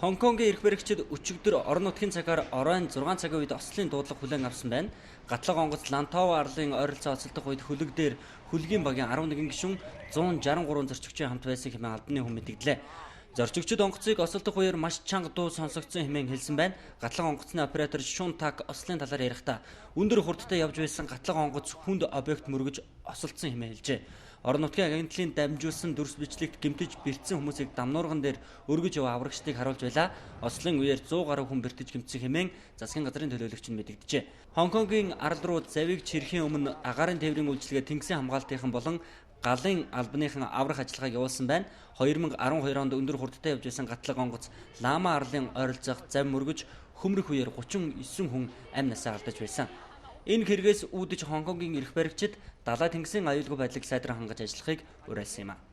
Хонконгийн эрх баригчид өчигдөр орон нутгийн цагаар оройн 6 цагийн үед ослын дуудлага хүлээн авсан байна. Гатлаг онгоц Лантова арлын ойролцоо оцолдох үед хөлөг дээр хөлгийн багийн 11 гишүүн 163 зорчигчийн хамт байсан хэмээн албаны хүн мэдгдлээ. Зорчигчид онгоцыг осолдох үеэр маш чанга дуу сонсогдсон хэмээн хэлсэн байна. Гатлаг онгоцны оператор Шун Так ослын талаар ярихдаа өндөр хурдтай явж байсан гатлаг онгоц хүнд объект мөргөж осолдсон хэмээн хэлжээ. Орон нутгийн агентлын дамжуулсан дүрс бичлэгт гэмтэж бэртсэн хүмүүсийг дамнуурган дээр өргөж яваа аврагчдыг харуулж байла. Ослын үеэр 100 гаруй хүн бэртэж гэмтсэн хэмээн засгийн газрын төлөөлөгч нь мэдэгджээ. Хонконгийн арал руу завийг чирхийн өмнө агаарын тээврийн үйлчилгээ тэнгисийн хамгаалтынхан болон галын албаныхан аврах ажиллагааг явуулсан байна. 2012 онд өндөр хурдтай явж байсан гатлаг онгоц Лама арлын ойролцоох зам мөргөж хөмрөх үеэр 39 хүн амь насаа алдаж байсан. Энэ хэрэгээс үүдэж Хонконгийн эрх баригчид далай тэнгисийн аюулгүй байдлыг сайдран хангаж ажиллахыг уриалсан юм а.